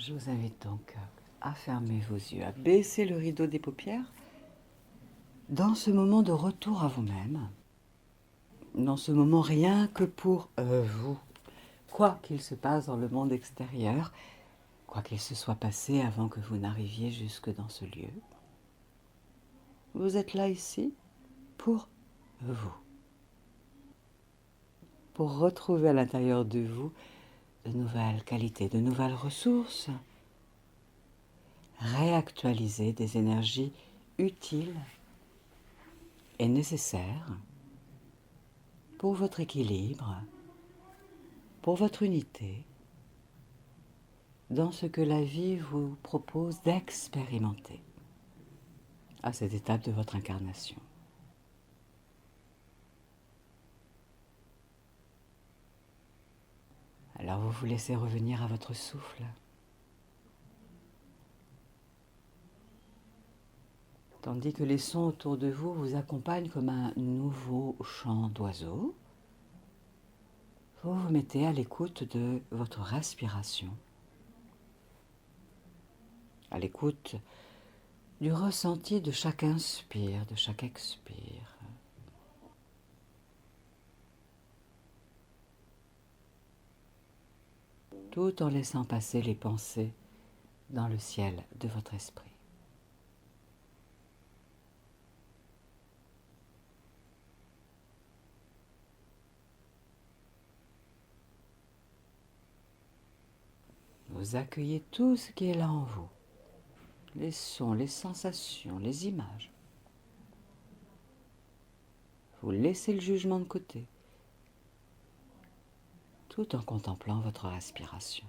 Je vous invite donc à fermer vos yeux, à baisser le rideau des paupières. Dans ce moment de retour à vous-même, dans ce moment rien que pour vous, quoi qu'il se passe dans le monde extérieur, quoi qu'il se soit passé avant que vous n'arriviez jusque dans ce lieu, vous êtes là ici pour vous, pour retrouver à l'intérieur de vous de nouvelles qualités, de nouvelles ressources, réactualiser des énergies utiles et nécessaires pour votre équilibre, pour votre unité, dans ce que la vie vous propose d'expérimenter à cette étape de votre incarnation. Alors vous vous laissez revenir à votre souffle, tandis que les sons autour de vous vous accompagnent comme un nouveau chant d'oiseau. Vous vous mettez à l'écoute de votre respiration, à l'écoute du ressenti de chaque inspire, de chaque expire. Tout en laissant passer les pensées dans le ciel de votre esprit. Vous accueillez tout ce qui est là en vous, les sons, les sensations, les images. Vous laissez le jugement de côté, tout en contemplant votre respiration.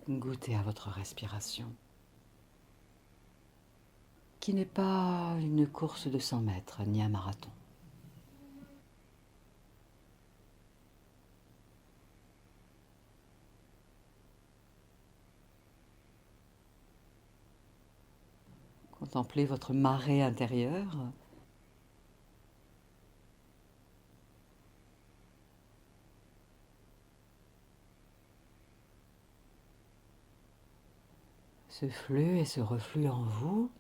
Goûtez à votre respiration, qui n'est pas une course de 100 mètres ni un marathon. Contemplez votre marée intérieure. Ce flux et ce reflux en vous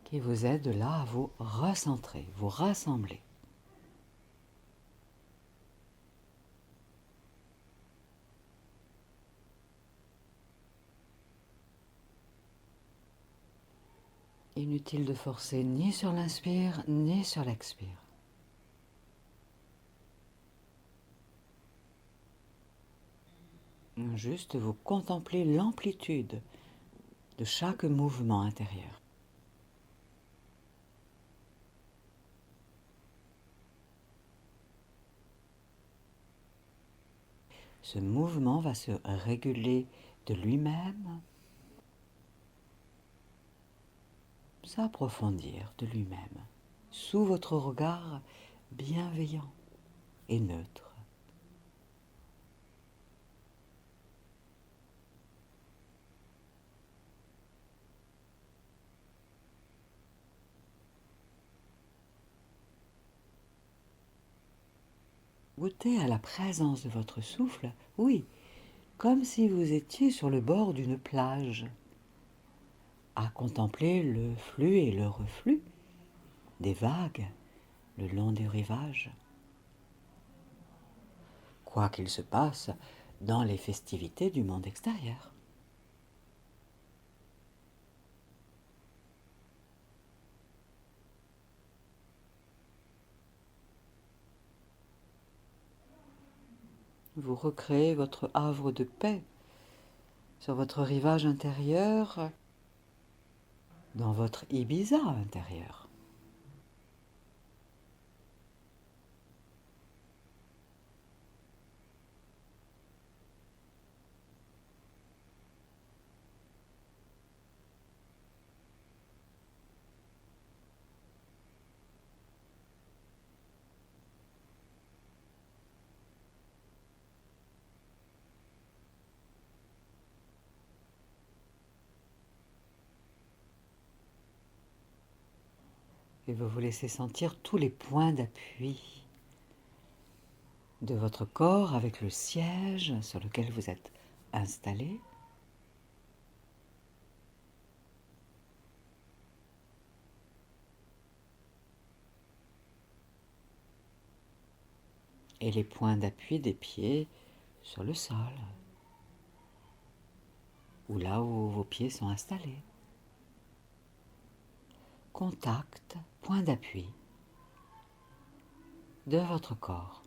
qui vous aide là à vous recentrer, vous rassembler. Inutile de forcer ni sur l'inspire ni sur l'expire. Juste vous contemplez l'amplitude de chaque mouvement intérieur. Ce mouvement va se réguler de lui-même, s'approfondir de lui-même, sous votre regard bienveillant et neutre. Goûtez à la présence de votre souffle, oui, comme si vous étiez sur le bord d'une plage, à contempler le flux et le reflux des vagues le long des rivages. Quoi qu'il se passe dans les festivités du monde extérieur. Vous recréez votre havre de paix sur votre rivage intérieur, dans votre Ibiza intérieur. Et vous vous laissez sentir tous les points d'appui de votre corps avec le siège sur lequel vous êtes installé. Et les points d'appui des pieds sur le sol, ou là où vos pieds sont installés. Contact, point d'appui de votre corps.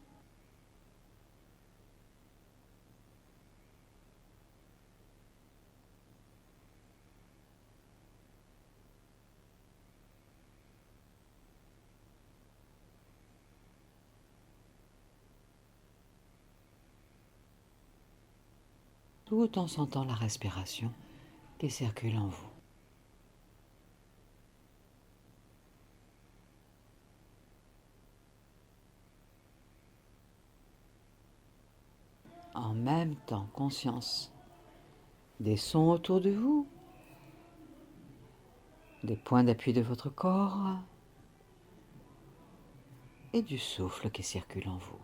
Tout en sentant la respiration qui circule en vous. En même temps, conscience des sons autour de vous, des points d'appui de votre corps et du souffle qui circule en vous.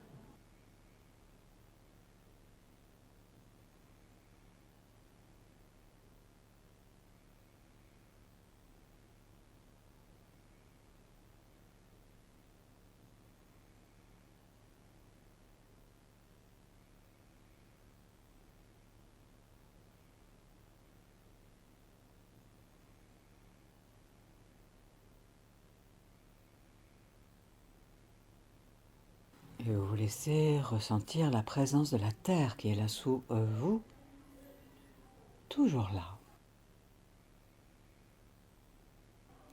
Et vous vous laissez ressentir la présence de la terre qui est là sous vous, toujours là.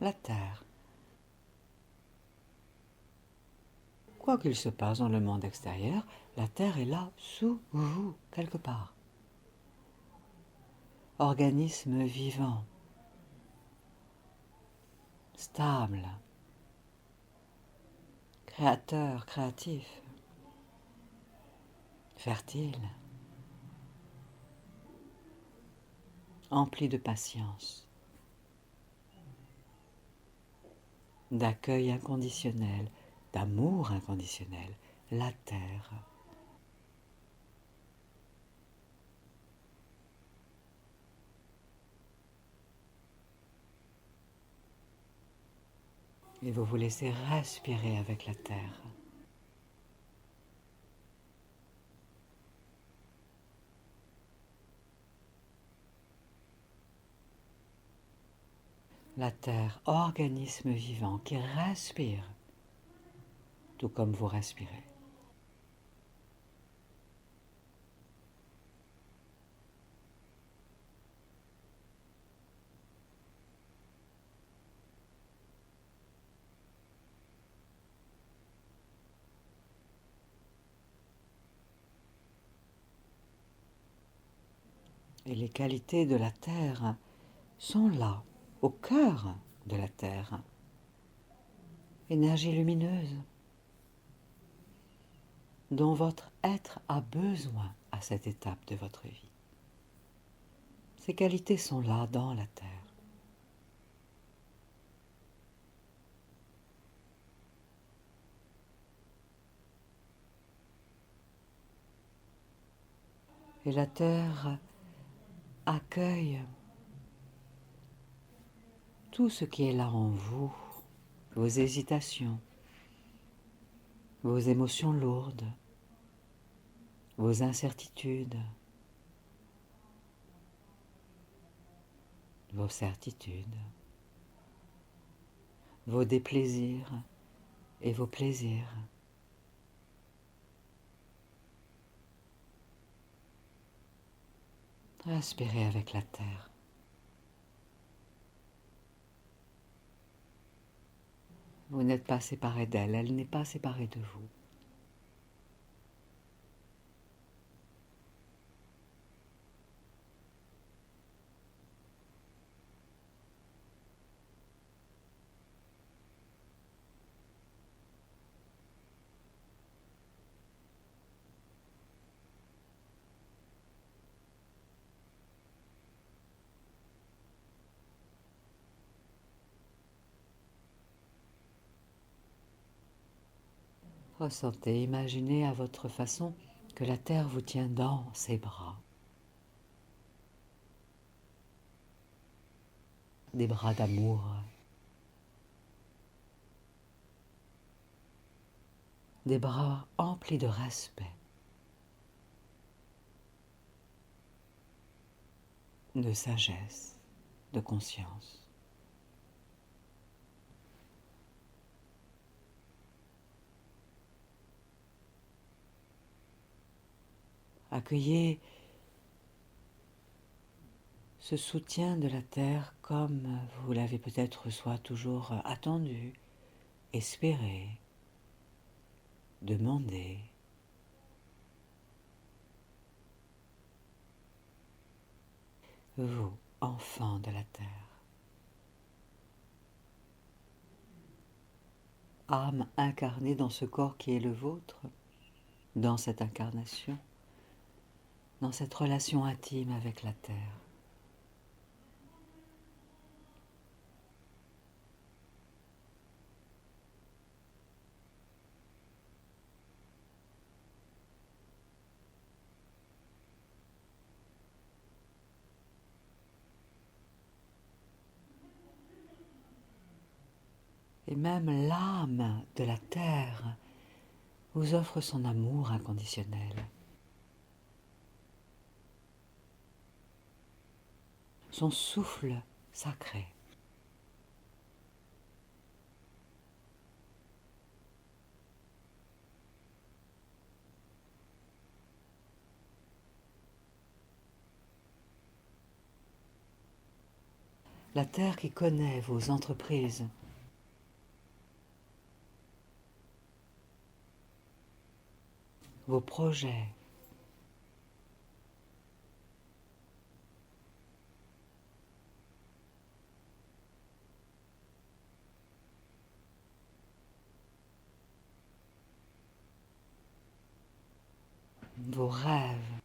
La terre. Quoi qu'il se passe dans le monde extérieur, la terre est là sous vous, quelque part. Organisme vivant, stable, créateur, créatif, fertile, empli de patience, d'accueil inconditionnel, d'amour inconditionnel, la terre. Et vous vous laissez respirer avec la terre. La terre, organisme vivant qui respire, tout comme vous respirez. Et les qualités de la terre sont là, au cœur de la terre. Énergie lumineuse dont votre être a besoin à cette étape de votre vie. Ces qualités sont là dans la terre. Et la terre accueille tout ce qui est là en vous, vos hésitations, vos émotions lourdes, vos incertitudes, vos certitudes, vos déplaisirs et vos plaisirs. Respirez avec la terre. Vous n'êtes pas séparé d'elle, elle n'est pas séparée de vous. Ressentez, imaginez à votre façon que la terre vous tient dans ses bras. Des bras d'amour, des bras emplis de respect, de sagesse, de conscience. Accueillez ce soutien de la terre comme vous l'avez peut-être soit toujours attendu, espéré, demandé. Vous, enfant de la terre, âme incarnée dans ce corps qui est le vôtre, dans cette incarnation, dans cette relation intime avec la terre. Et même l'âme de la terre vous offre son amour inconditionnel, son souffle sacré. La terre qui connaît vos entreprises, vos projets, vos rêves,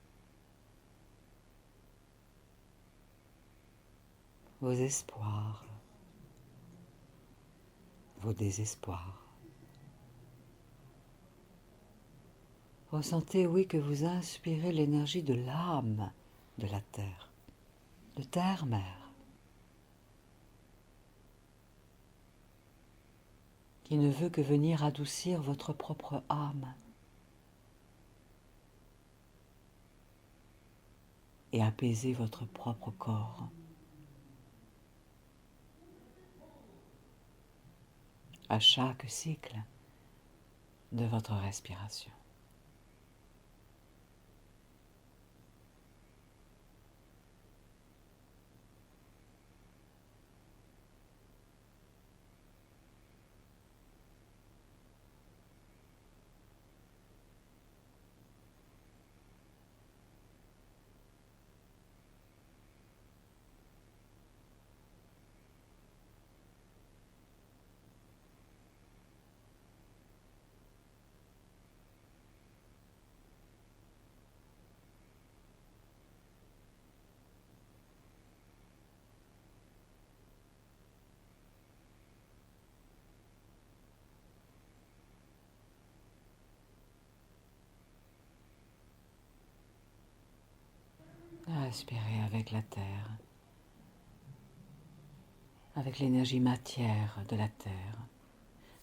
vos espoirs, vos désespoirs. Ressentez, oui, que vous inspirez l'énergie de l'âme de la terre, de terre-mère, qui ne veut que venir adoucir votre propre âme et apaiser votre propre corps. À chaque cycle de votre respiration. Respirez avec la terre, avec l'énergie matière de la terre,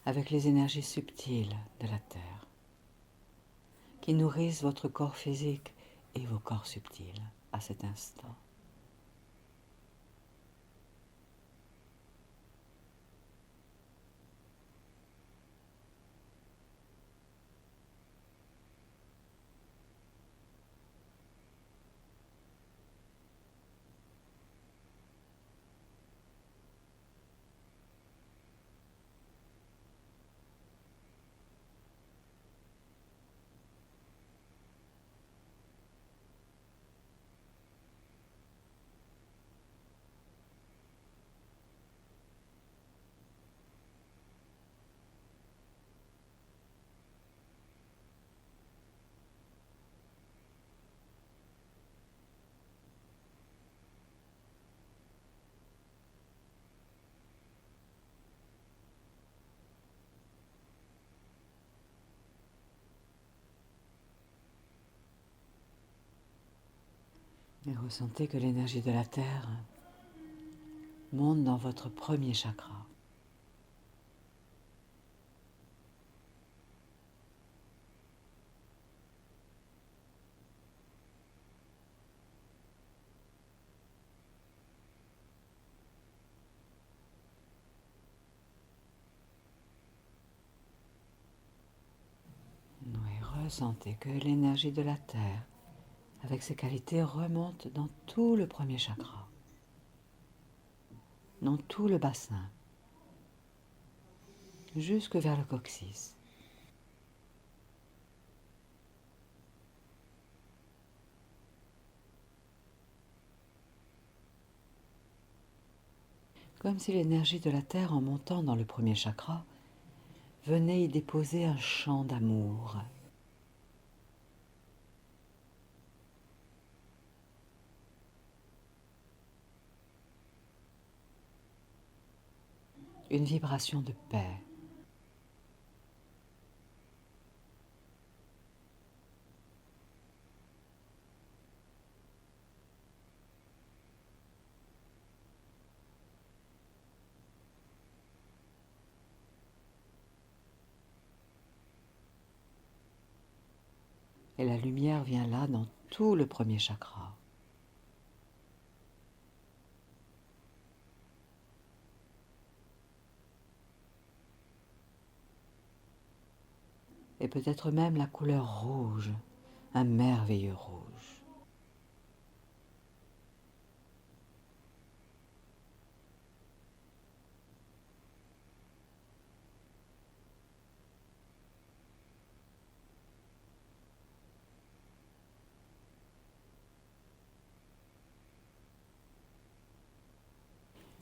avec les énergies subtiles de la terre, qui nourrissent votre corps physique et vos corps subtils à cet instant. Et ressentez que l'énergie de la Terre monte dans votre premier chakra. Oui, ressentez que l'énergie de la Terre, avec ses qualités, remonte dans tout le premier chakra, dans tout le bassin, jusque vers le coccyx. Comme si l'énergie de la Terre, en montant dans le premier chakra, venait y déposer un champ d'amour. Une vibration de paix. Et la lumière vient là dans tout le premier chakra. Et peut-être même la couleur rouge, un merveilleux rouge.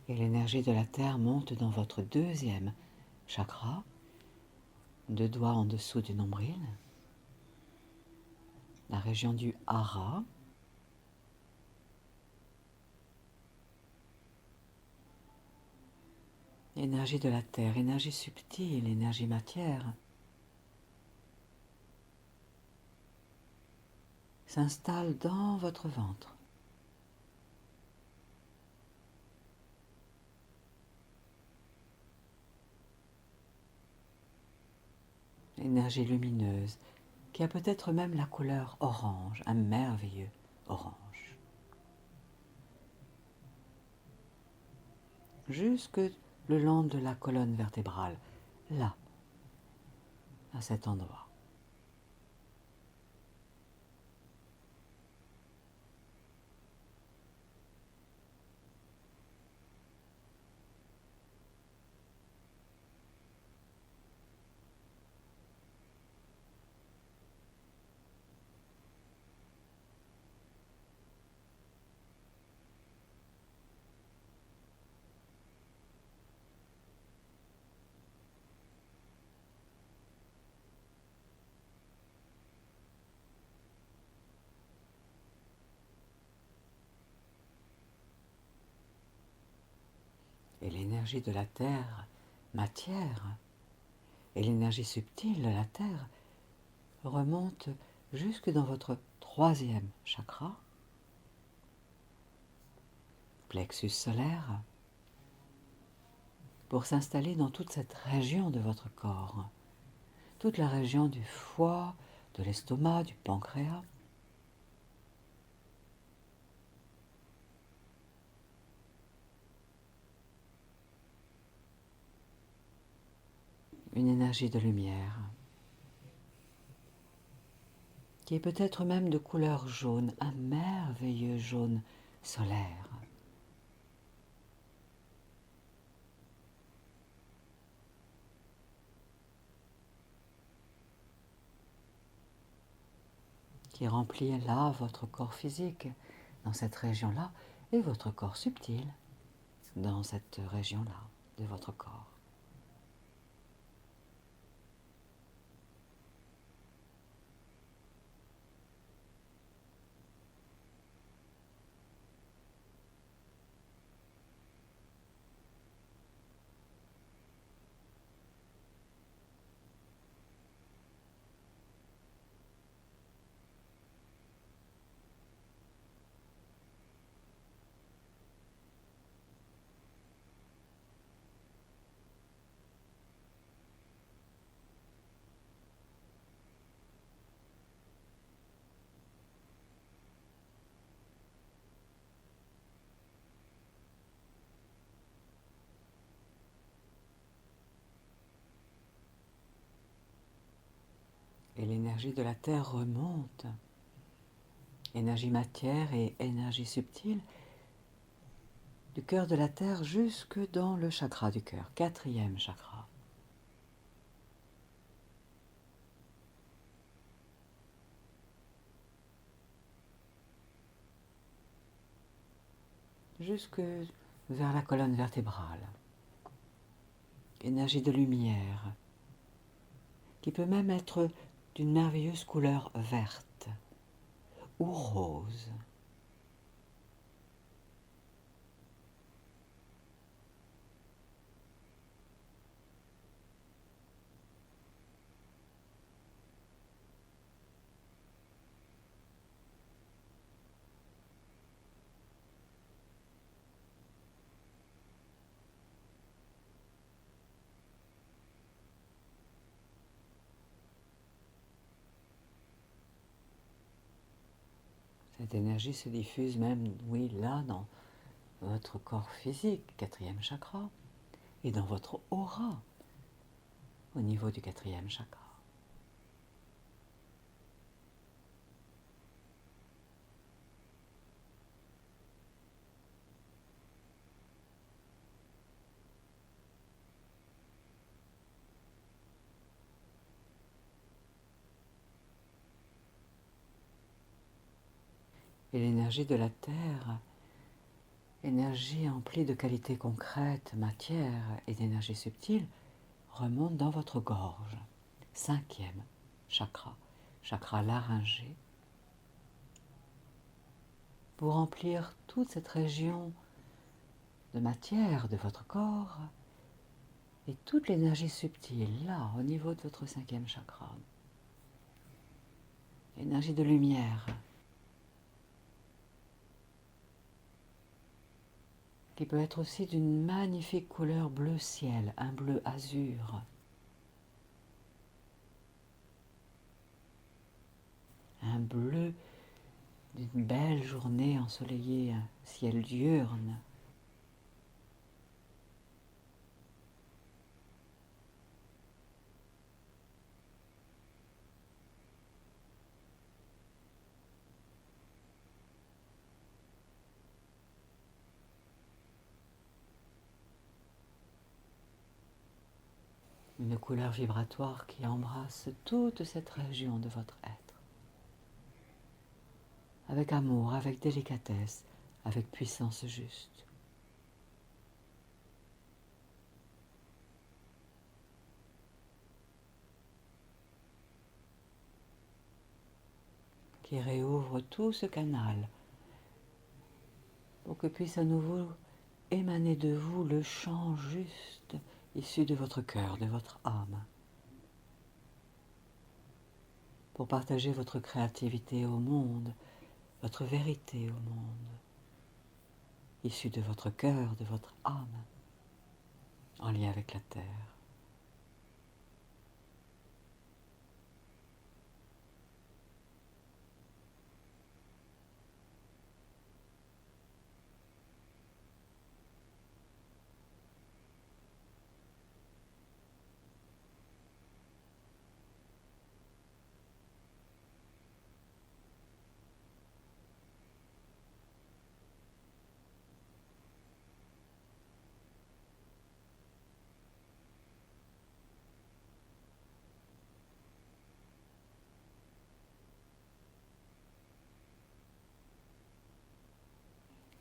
Et l'énergie de la Terre monte dans votre deuxième chakra, 2 doigts en dessous du nombril, la région du hara. Énergie de la Terre, énergie subtile, énergie matière, s'installe dans votre ventre. Énergie lumineuse, qui a peut-être même la couleur orange, un merveilleux orange. Jusque le long de la colonne vertébrale, là, à cet endroit. Et l'énergie de la Terre, matière, et l'énergie subtile de la Terre remonte jusque dans votre troisième chakra, plexus solaire, pour s'installer dans toute cette région de votre corps, toute la région du foie, de l'estomac, du pancréas. Une énergie de lumière qui est peut-être même de couleur jaune, un merveilleux jaune solaire. Qui remplit là votre corps physique, dans cette région-là, et votre corps subtil, dans cette région-là de votre corps. Et l'énergie de la Terre remonte, énergie matière et énergie subtile, du cœur de la Terre jusque dans le chakra du cœur, 4e chakra. Jusque vers la colonne vertébrale. Énergie de lumière, qui peut même être d'une merveilleuse couleur verte ou rose. Cette énergie se diffuse même, oui, là, dans votre corps physique, 4e chakra, et dans votre aura, au niveau du 4e chakra. Et l'énergie de la Terre, énergie emplie de qualités concrètes, matière et d'énergie subtile, remonte dans votre gorge, 5e chakra, chakra laryngé, pour remplir toute cette région de matière de votre corps et toute l'énergie subtile, là, au niveau de votre 5e chakra. Énergie de lumière, qui peut être aussi d'une magnifique couleur bleu ciel, un bleu azur. Un bleu d'une belle journée ensoleillée, un ciel diurne. Une couleur vibratoire qui embrasse toute cette région de votre être. Avec amour, avec délicatesse, avec puissance juste. Qui réouvre tout ce canal pour que puisse à nouveau émaner de vous le chant juste issu de votre cœur, de votre âme. Pour partager votre créativité au monde, votre vérité au monde, issue de votre cœur, de votre âme, en lien avec la terre.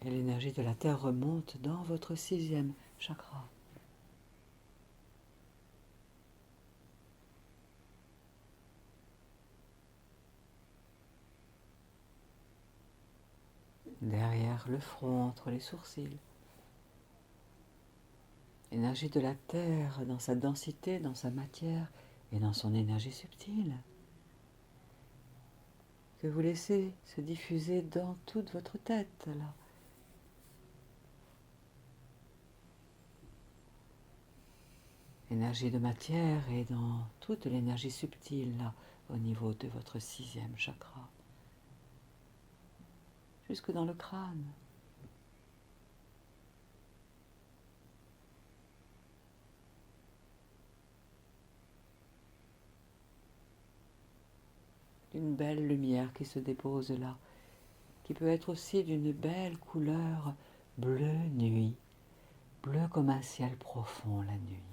Et l'énergie de la terre remonte dans votre 6e chakra. Derrière le front, entre les sourcils. Énergie de la terre dans sa densité, dans sa matière et dans son énergie subtile. Que vous laissez se diffuser dans toute votre tête, là. Énergie de matière et dans toute l'énergie subtile, là, au niveau de votre 6e chakra. Jusque dans le crâne. une belle lumière qui se dépose là, qui peut être aussi d'une belle couleur bleu nuit, bleu comme un ciel profond la nuit.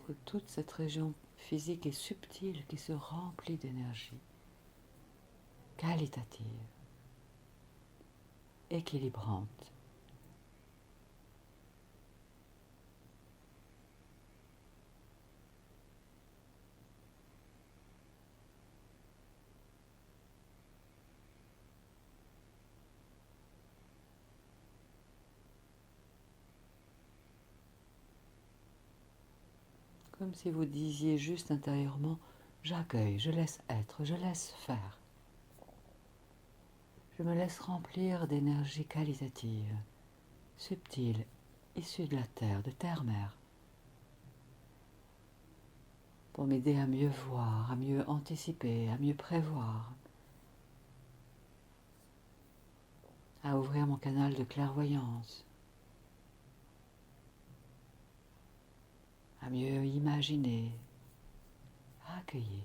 C'est toute cette région physique et subtile qui se remplit d'énergie qualitative, équilibrante. Comme si vous disiez juste intérieurement, j'accueille, je laisse être, je laisse faire. Je me laisse remplir d'énergie qualitative, subtile, issue de la terre, de terre-mère, pour m'aider à mieux voir, à mieux anticiper, à mieux prévoir, à ouvrir mon canal de clairvoyance, à mieux imaginer, à accueillir.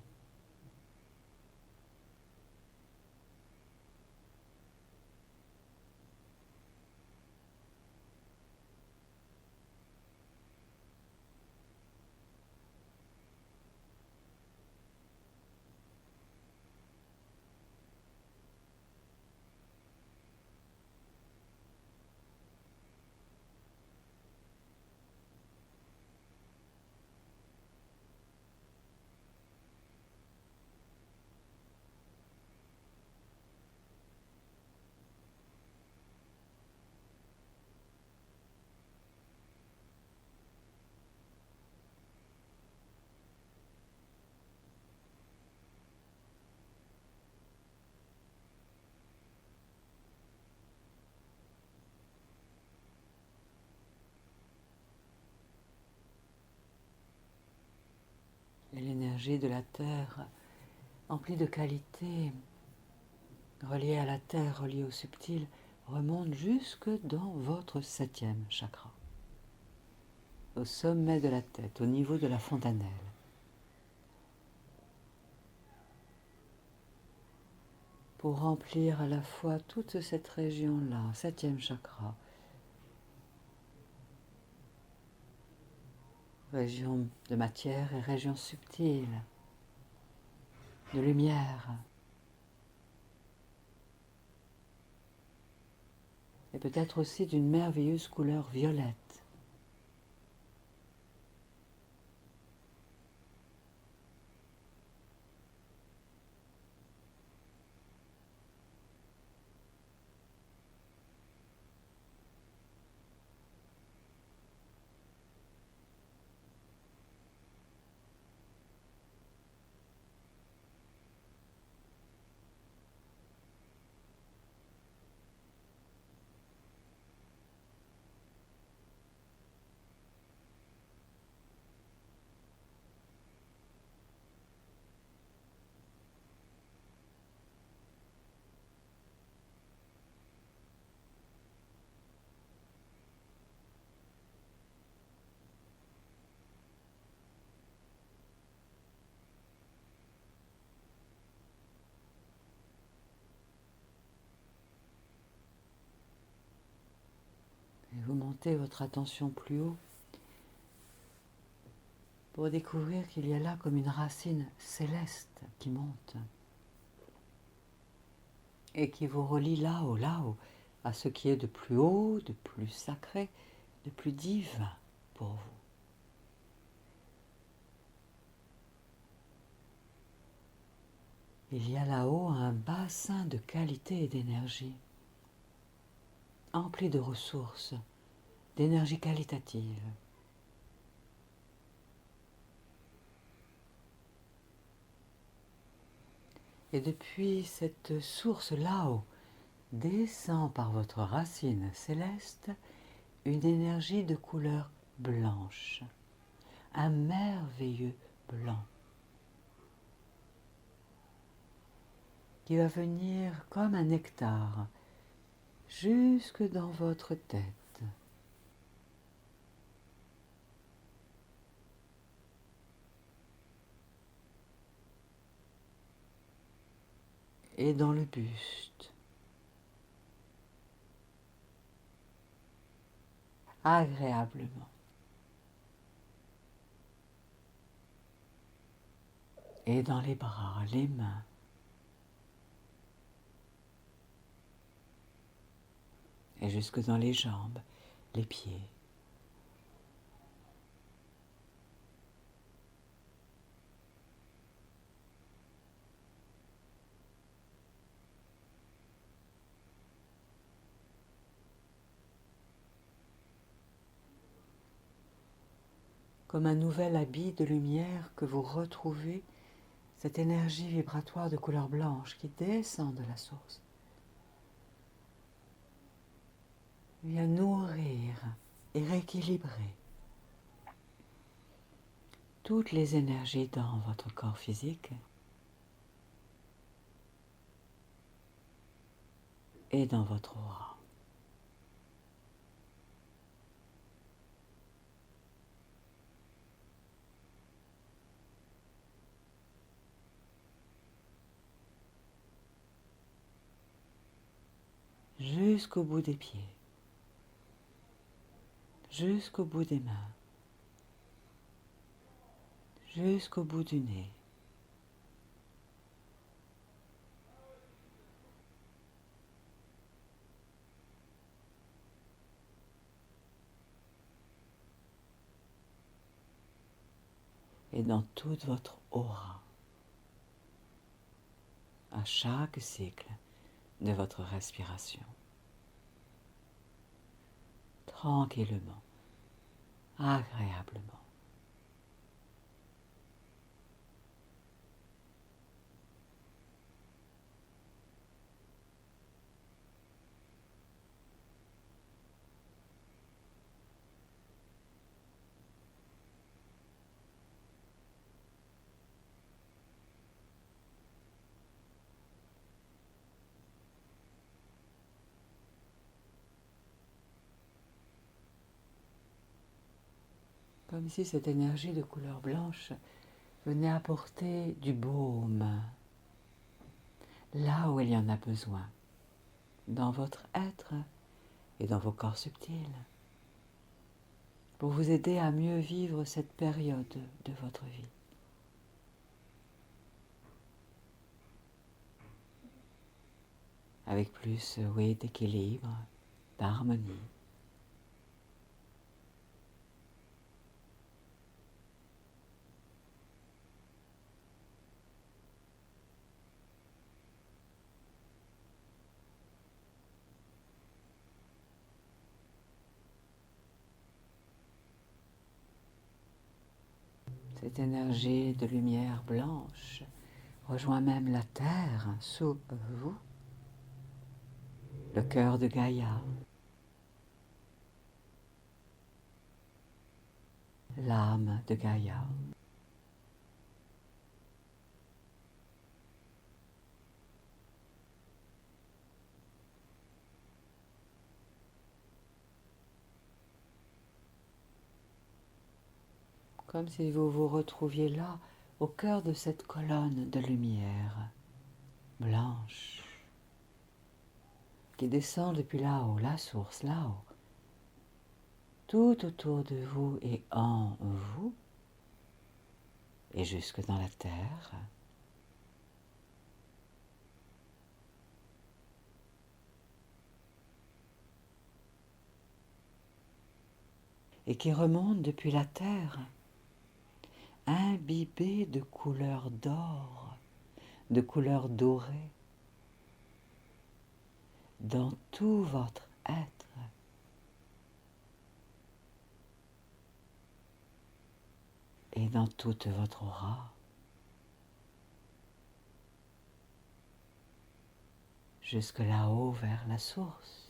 Et l'énergie de la terre, emplie de qualité, reliée à la terre, reliée au subtil, remonte jusque dans votre 7e chakra, au sommet de la tête, au niveau de la fontanelle. Pour remplir à la fois toute cette région-là, 7e chakra, région de matière et région subtile, de lumière, et peut-être aussi d'une merveilleuse couleur violette. Et vous montez votre attention plus haut pour découvrir qu'il y a là comme une racine céleste qui monte et qui vous relie là-haut, à ce qui est de plus haut, de plus sacré, de plus divin pour vous. Il y a là-haut un bassin de qualité et d'énergie, empli de ressources, d'énergie qualitative. Et depuis cette source là-haut, descend par votre racine céleste une énergie de couleur blanche, un merveilleux blanc, qui va venir comme un nectar jusque dans votre tête. Et dans le buste, agréablement. Et dans les bras, les mains. Et jusque dans les jambes, les pieds. Comme un nouvel habit de lumière que vous retrouvez, cette énergie vibratoire de couleur blanche qui descend de la source vient nourrir et rééquilibrer toutes les énergies dans votre corps physique et dans votre aura. Jusqu'au bout des pieds, jusqu'au bout des mains, jusqu'au bout du nez. Et dans toute votre aura, à chaque cycle de votre respiration, tranquillement, agréablement. Comme si cette énergie de couleur blanche venait apporter du baume là où il y en a besoin, dans votre être et dans vos corps subtils, pour vous aider à mieux vivre cette période de votre vie. Avec plus, oui, d'équilibre, d'harmonie. Cette énergie de lumière blanche rejoint même la terre sous vous, le cœur de Gaïa, l'âme de Gaïa. Comme si vous vous retrouviez là, au cœur de cette colonne de lumière blanche qui descend depuis là-haut, la source là-haut, tout autour de vous et en vous, et jusque dans la terre. Et qui remonte depuis la terre, imbibé de couleur d'or, de couleur dorée, dans tout votre être. Et dans toute votre aura. jusque là-haut vers la source.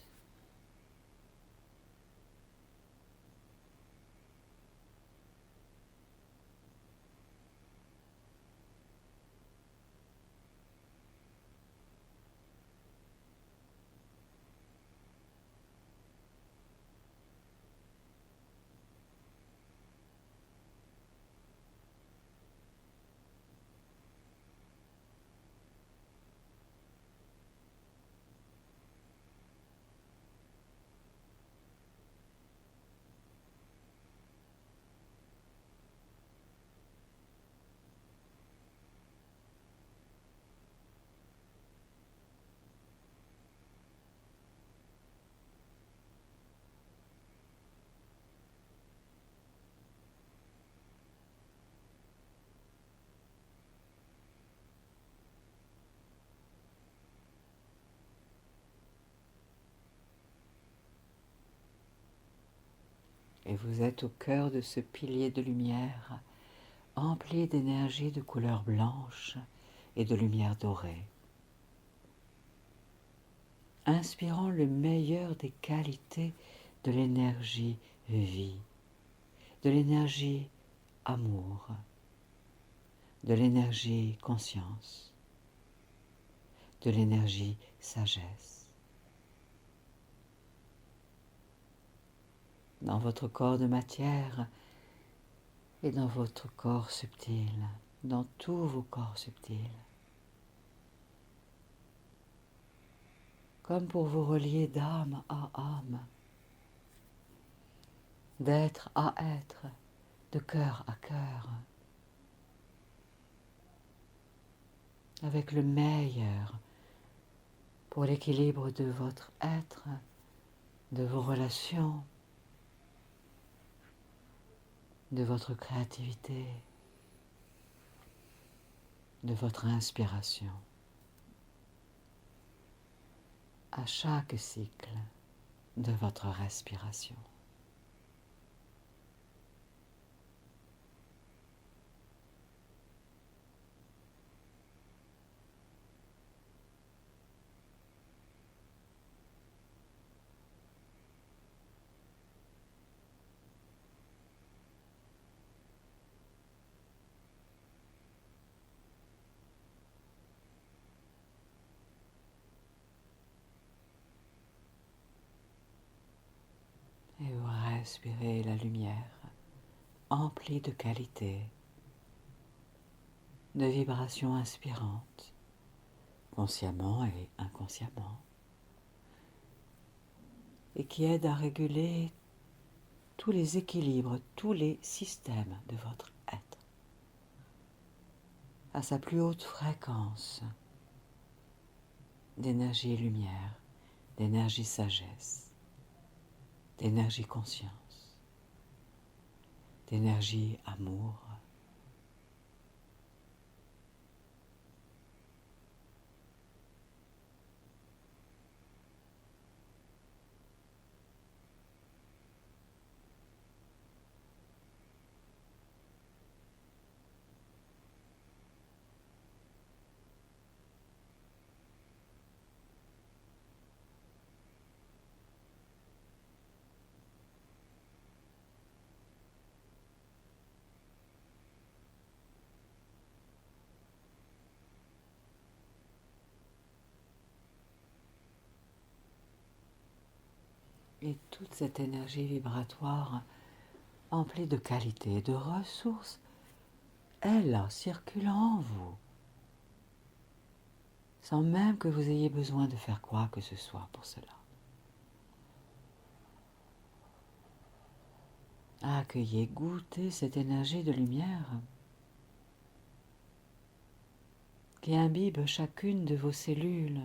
Et vous êtes au cœur de ce pilier de lumière, empli d'énergie de couleur blanche et de lumière dorée, inspirant le meilleur des qualités de l'énergie vie, de l'énergie amour, de l'énergie conscience, de l'énergie sagesse. Dans votre corps de matière et dans votre corps subtil, dans tous vos corps subtils, comme pour vous relier d'âme à âme, d'être à être, de cœur à cœur, avec le meilleur pour l'équilibre de votre être, de vos relations, de votre créativité, de votre inspiration, à chaque cycle de votre respiration. Et vous respirez la lumière emplie de qualité, de vibrations inspirantes, consciemment et inconsciemment, et qui aide à réguler tous les équilibres, tous les systèmes de votre être, à sa plus haute fréquence d'énergie lumière, d'énergie sagesse, d'énergie conscience, d'énergie amour. Et toute cette énergie vibratoire emplie de qualité, de ressources, elle circule en vous, sans même que vous ayez besoin de faire quoi que ce soit pour cela. Accueillez, goûtez cette énergie de lumière qui imbibe chacune de vos cellules,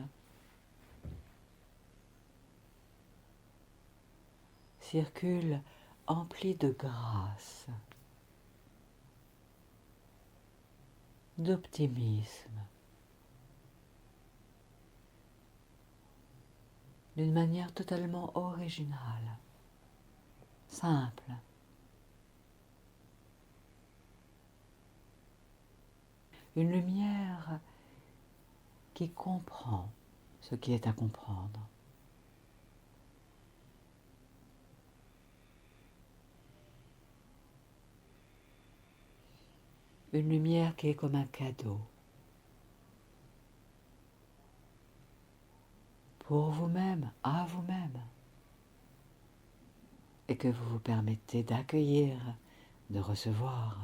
circule emplie de grâce, d'optimisme, d'une manière totalement originale, simple. Une lumière qui comprend ce qui est à comprendre. Une lumière qui est comme un cadeau pour vous-même, à vous-même, et que vous vous permettez d'accueillir, de recevoir,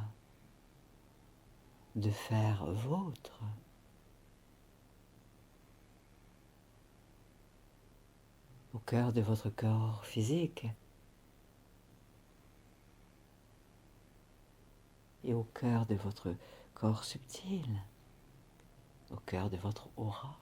de faire vôtre. Au cœur de votre corps physique et au cœur de votre corps subtil, au cœur de votre aura.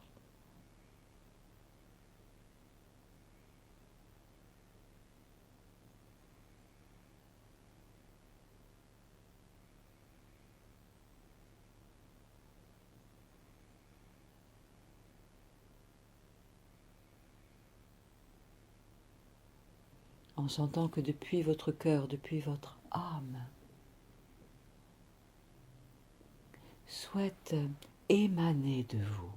En sentant que depuis votre cœur, depuis votre âme, souhaite émaner de vous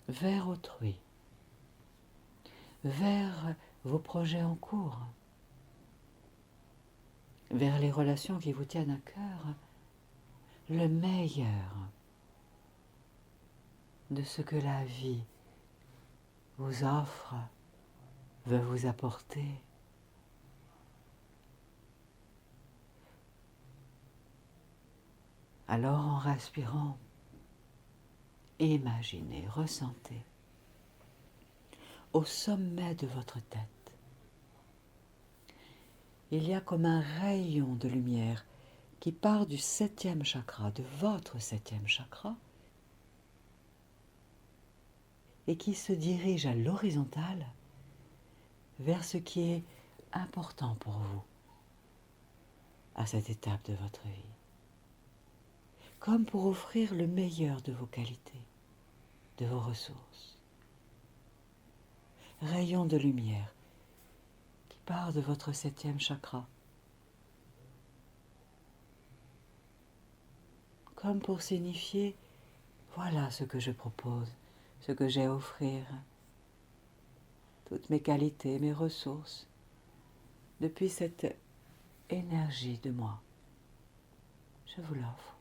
vers autrui, vers vos projets en cours, vers les relations qui vous tiennent à cœur, le meilleur de ce que la vie vous offre, veut vous apporter. Alors en respirant, imaginez, ressentez au sommet de votre tête, il y a comme un rayon de lumière qui part du 7e chakra, de votre 7e chakra, et qui se dirige à l'horizontale vers ce qui est important pour vous à cette étape de votre vie, comme pour offrir le meilleur de vos qualités, de vos ressources. Rayon de lumière qui part de votre 7e chakra, comme pour signifier voilà ce que je propose, ce que j'ai à offrir, toutes mes qualités, mes ressources, depuis cette énergie de moi, je vous l'offre.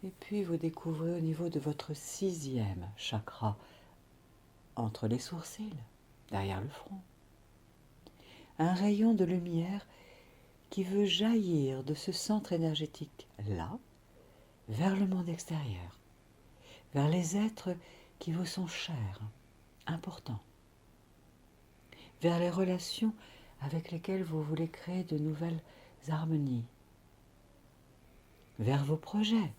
Et puis vous découvrez au niveau de votre 6e chakra, entre les sourcils, derrière le front, un rayon de lumière qui veut jaillir de ce centre énergétique-là vers le monde extérieur, vers les êtres qui vous sont chers, importants, vers les relations avec lesquelles vous voulez créer de nouvelles harmonies, vers vos projets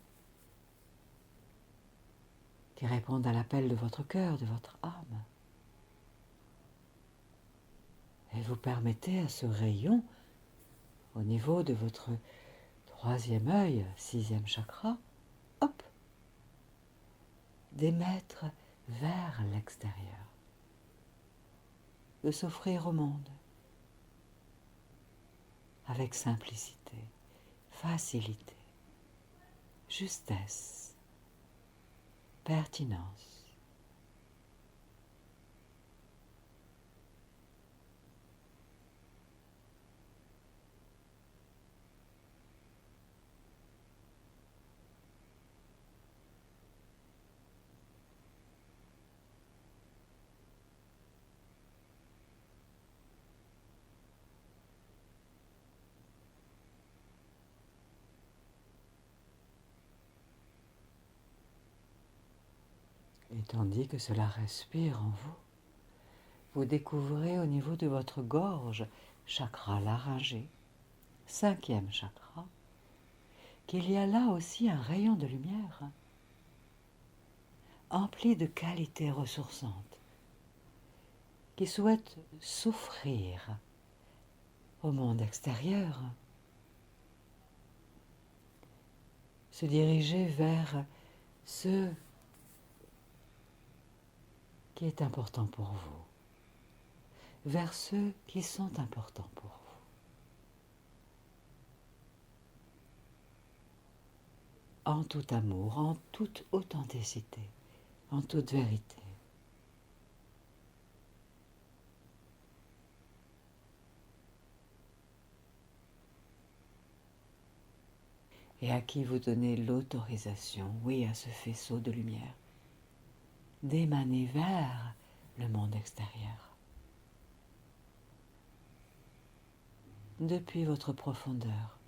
qui répondent à l'appel de votre cœur, de votre âme. Et vous permettez à ce rayon, au niveau de votre 3e œil, 6e chakra, hop, d'émettre vers l'extérieur, de s'offrir au monde avec simplicité, facilité, justesse, pertinence. Et tandis que cela respire en vous, vous découvrez au niveau de votre gorge, chakra laryngé, 5e chakra, qu'il y a là aussi un rayon de lumière empli de qualités ressourçantes qui souhaite s'offrir au monde extérieur se diriger vers ce qui est important pour vous, vers ceux qui sont importants pour vous. En tout amour, en toute authenticité, en toute vérité. Et à qui vous donnez l'autorisation, oui, à ce faisceau de lumière, d'émaner vers le monde extérieur. Depuis votre profondeur.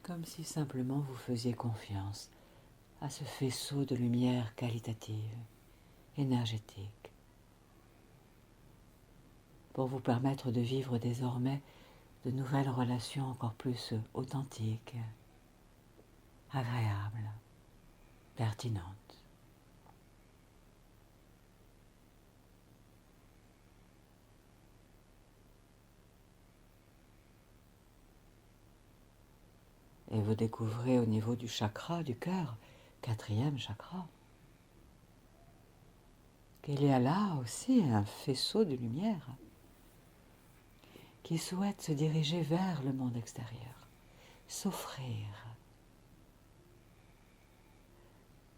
Comme si simplement vous faisiez confiance à ce faisceau de lumière qualitative, énergétique, pour vous permettre de vivre désormais de nouvelles relations encore plus authentiques, agréables, pertinentes. Et vous découvrez au niveau du chakra du cœur, 4e chakra, qu'il y a là aussi un faisceau de lumière qui souhaite se diriger vers le monde extérieur, s'offrir,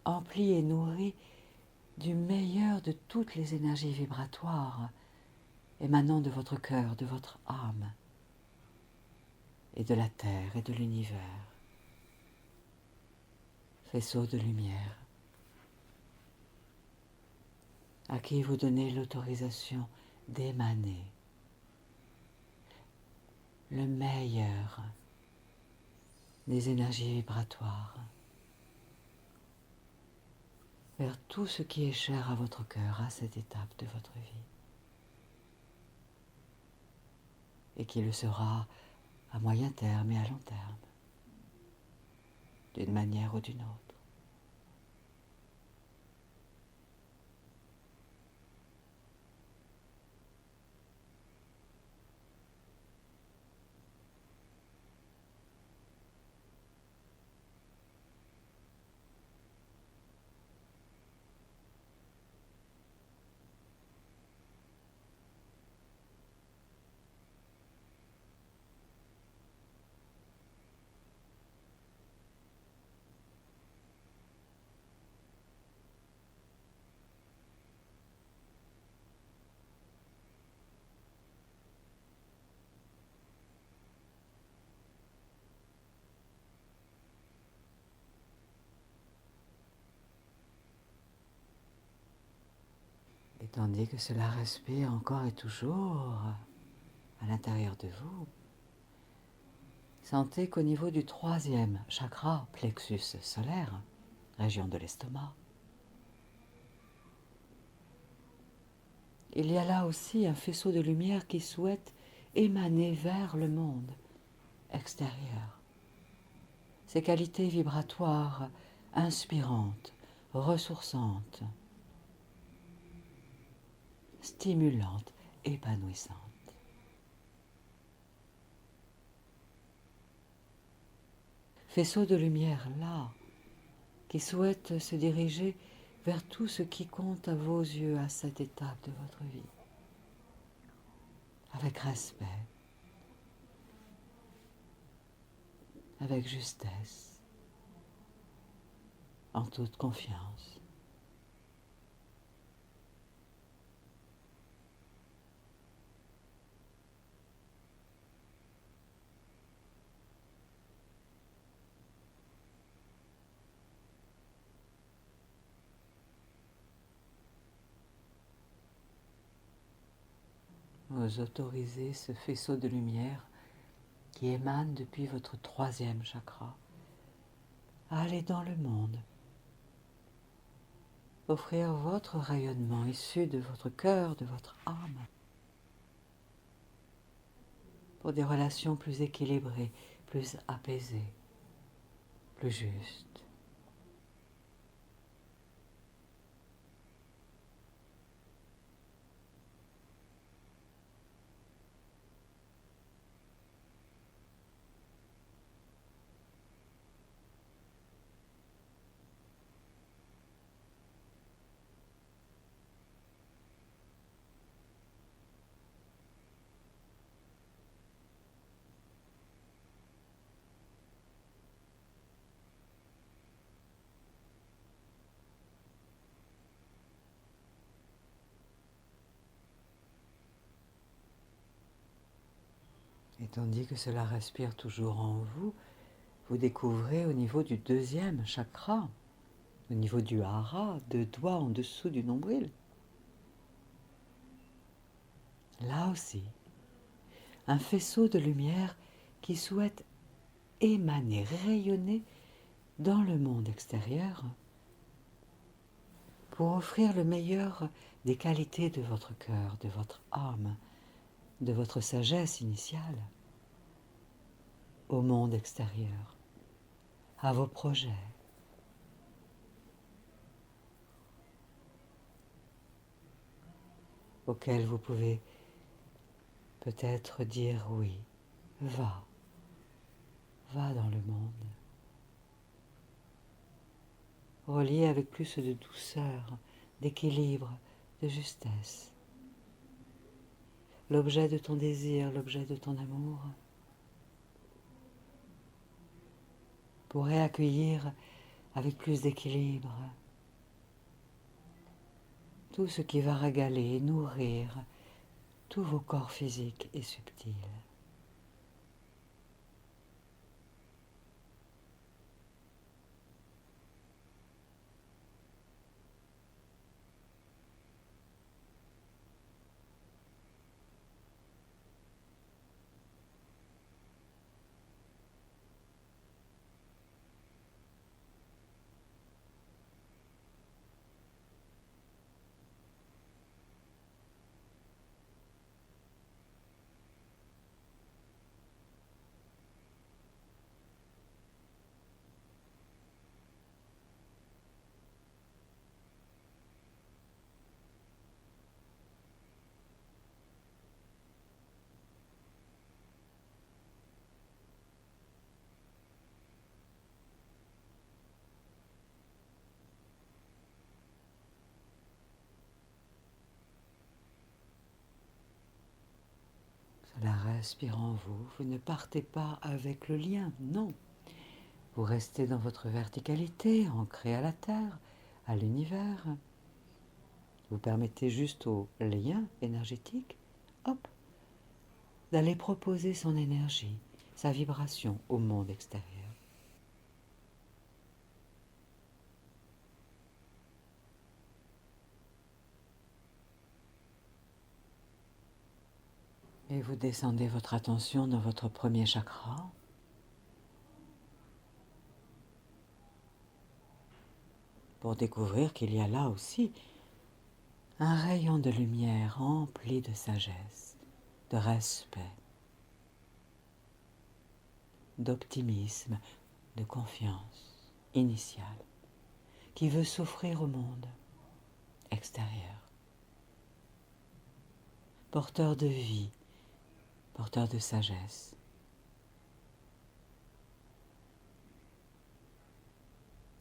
empli et nourri du meilleur de toutes les énergies vibratoires émanant de votre cœur, de votre âme, et de la terre et de l'univers. Faisceau de lumière, à qui vous donnez l'autorisation d'émaner le meilleur des énergies vibratoires vers tout ce qui est cher à votre cœur à cette étape de votre vie et qui le sera à moyen terme et à long terme, d'une manière ou d'une autre. Et tandis que cela respire encore et toujours à l'intérieur de vous, sentez qu'au niveau du 3e chakra, plexus solaire, région de l'estomac, il y a là aussi un faisceau de lumière qui souhaite émaner vers le monde extérieur. Ses qualités vibratoires inspirantes, ressourçantes, stimulantes, épanouissantes. Faisceau de lumière là, qui souhaite se diriger vers tout ce qui compte à vos yeux à cette étape de votre vie, avec respect, avec justesse, en toute confiance. vous autorisez ce faisceau de lumière qui émane depuis votre troisième chakra à aller dans le monde, offrir votre rayonnement issu de votre cœur, de votre âme, pour des relations plus équilibrées, plus apaisées, plus justes. Et tandis que cela respire toujours en vous, vous découvrez au niveau du deuxième chakra, au niveau du hara, 2 doigts en dessous du nombril. Là aussi, un faisceau de lumière qui souhaite émaner, rayonner dans le monde extérieur pour offrir le meilleur des qualités de votre cœur, de votre âme, de votre sagesse initiale au monde extérieur, à vos projets. Auxquels vous pouvez peut-être dire oui, va dans le monde. Relié avec plus de douceur, d'équilibre, de justesse. L'objet de ton désir, l'objet de ton amour, pourrait accueillir avec plus d'équilibre tout ce qui va régaler et nourrir tous vos corps physiques et subtils. Cela respire en vous. Vous ne partez pas avec le lien, non. Vous restez dans votre verticalité, ancré à la terre, à l'univers. Vous permettez juste au lien énergétique, hop, d'aller proposer son énergie, sa vibration au monde extérieur. Et vous descendez votre attention dans votre premier chakra. Pour découvrir qu'il y a là aussi un rayon de lumière rempli de sagesse, de respect, d'optimisme, de confiance initiale, qui veut s'offrir au monde extérieur. Porteur de vie, porteur de sagesse.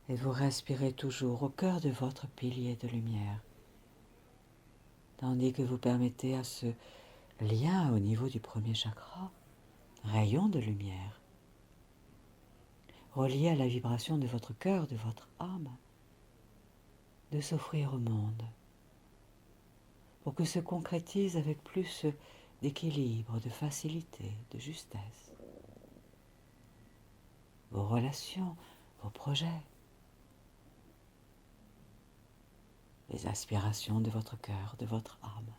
Et vous respirez toujours au cœur de votre pilier de lumière, tandis que vous permettez à ce lien au niveau du premier chakra, rayon de lumière, relié à la vibration de votre cœur, de votre âme, de s'offrir au monde, pour que se concrétise avec plus d'équilibre, de facilité, de justesse. Vos relations, vos projets, les aspirations de votre cœur, de votre âme.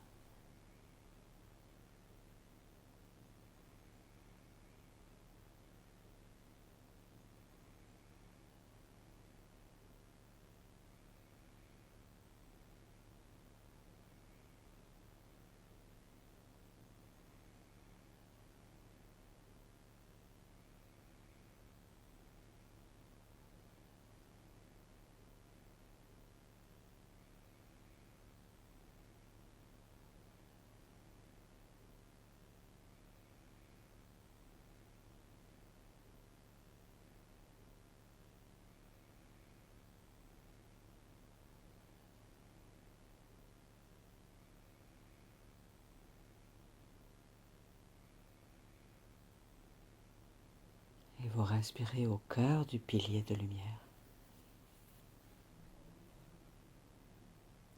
vous respirez au cœur du pilier de lumière,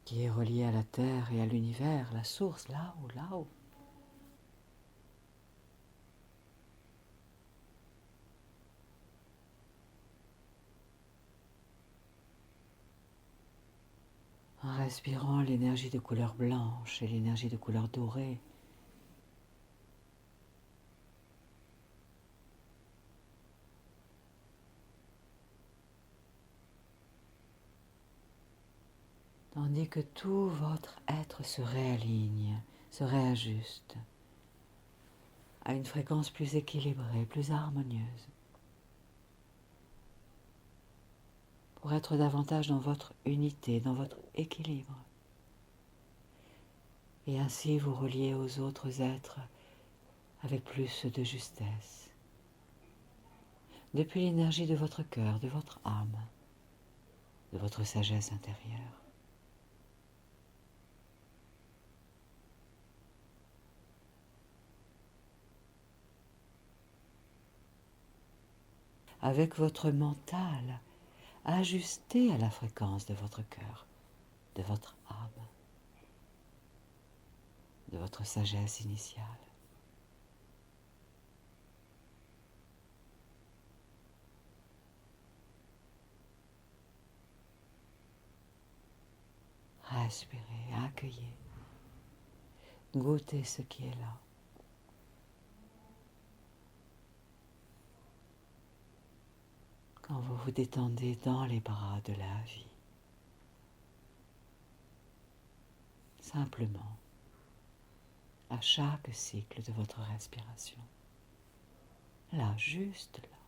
qui est relié à la Terre et à l'univers, la source, là-haut, là-haut. En respirant l'énergie de couleur blanche et l'énergie de couleur dorée, tandis que tout votre être se réaligne, se réajuste à une fréquence plus équilibrée, plus harmonieuse, pour être davantage dans votre unité, dans votre équilibre. Et ainsi vous reliez aux autres êtres avec plus de justesse, depuis l'énergie de votre cœur, de votre âme, de votre sagesse intérieure. Avec votre mental ajusté à la fréquence de votre cœur, de votre âme, de votre sagesse initiale. Respirez, accueillez, goûtez ce qui est là. Quand vous vous détendez dans les bras de la vie, simplement, à chaque cycle de votre respiration, là, juste là.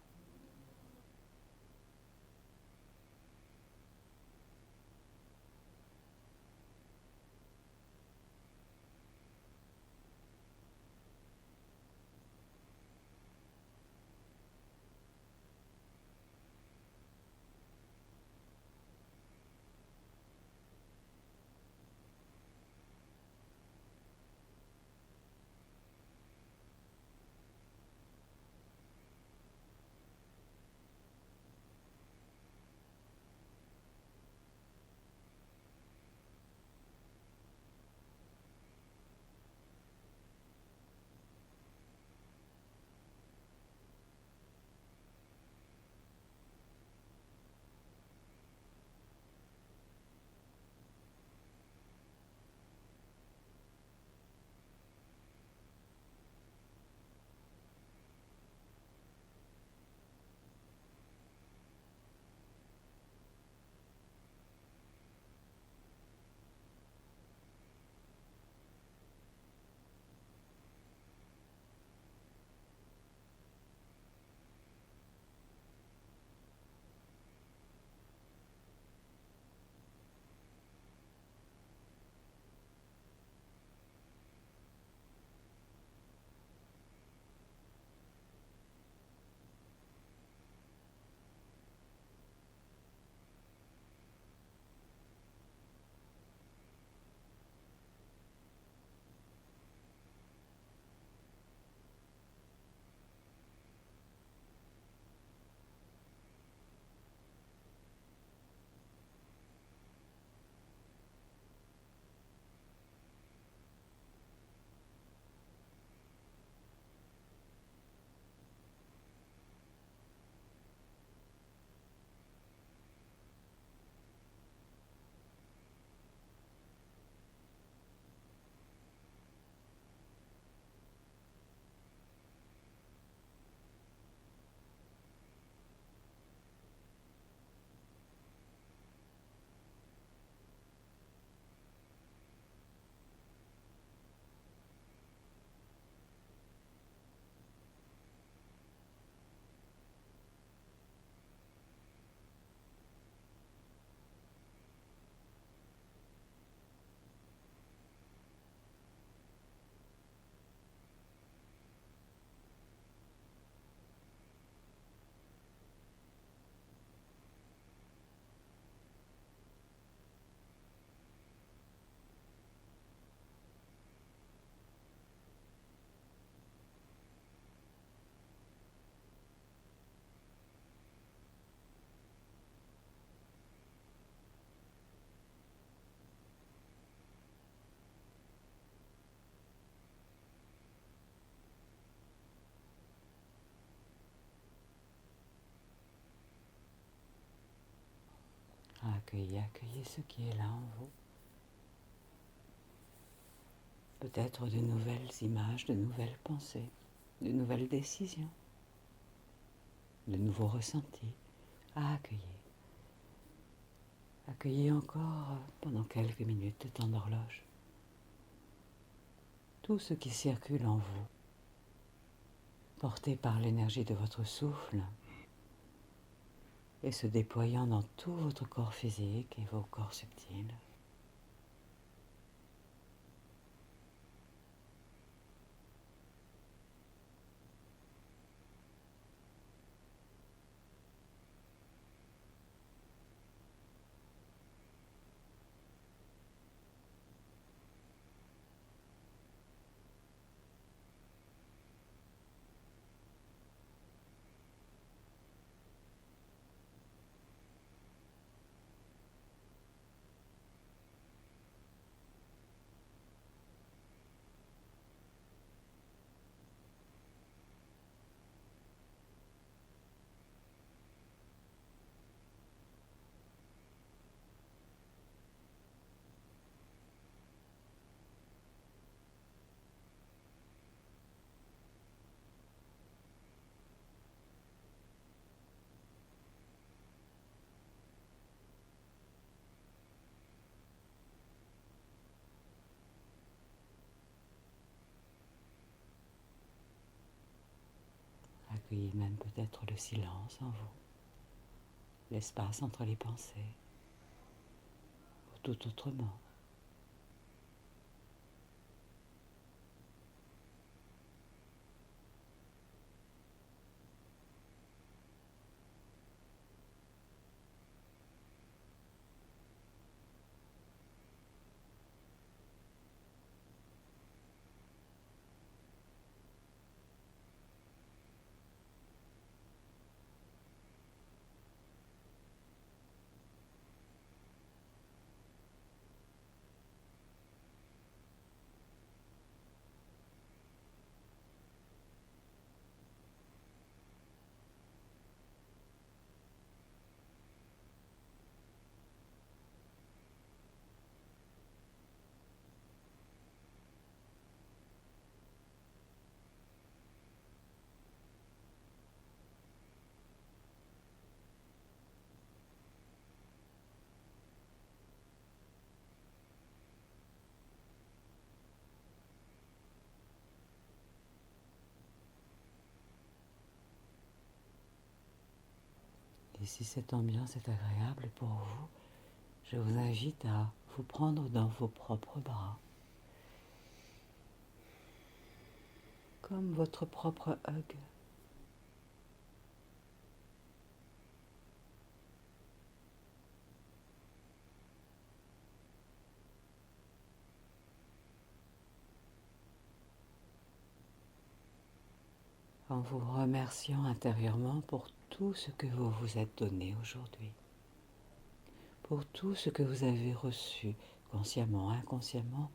Accueillez ce qui est là en vous. Peut-être de nouvelles images, de nouvelles pensées, de nouvelles décisions, de nouveaux ressentis à accueillir. Accueillez encore pendant quelques minutes de temps d'horloge tout ce qui circule en vous, porté par l'énergie de votre souffle et se déployant dans tout votre corps physique et vos corps subtils. Accueillez même peut-être le silence en vous, l'espace entre les pensées, ou tout autrement. Et si cette ambiance est agréable pour vous, je vous invite à vous prendre dans vos propres bras, comme votre propre hug. En vous remerciant intérieurement pour tout ce que vous vous êtes donné aujourd'hui, pour tout ce que vous avez reçu, consciemment, inconsciemment,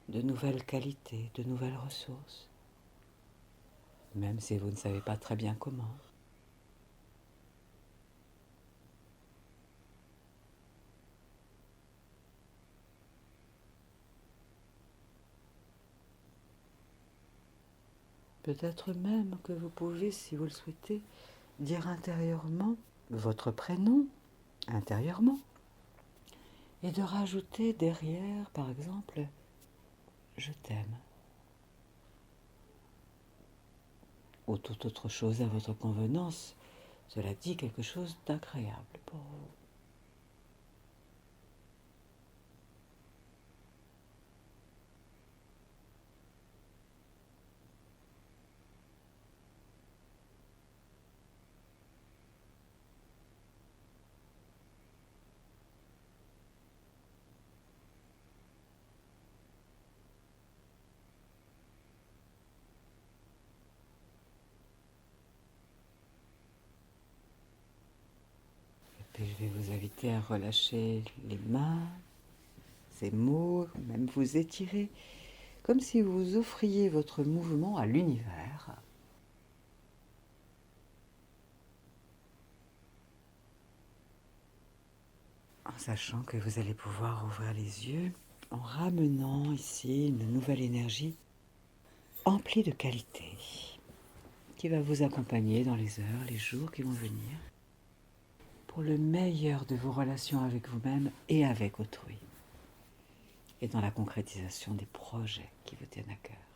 de nouvelles qualités, de nouvelles ressources, même si vous ne savez pas très bien comment. Peut-être même que vous pouvez, si vous le souhaitez, dire intérieurement votre prénom, intérieurement, et de rajouter derrière, par exemple, je t'aime, ou toute autre chose à votre convenance. Cela dit quelque chose d'agréable pour vous. Et je vais vous inviter à relâcher les mains, ces mots, même vous étirer, comme si vous offriez votre mouvement à l'univers. sachant que vous allez pouvoir ouvrir les yeux en ramenant ici une nouvelle énergie emplie de qualité qui va vous accompagner dans les heures, les jours qui vont venir pour le meilleur de vos relations avec vous-même et avec autrui et dans la concrétisation des projets qui vous tiennent à cœur.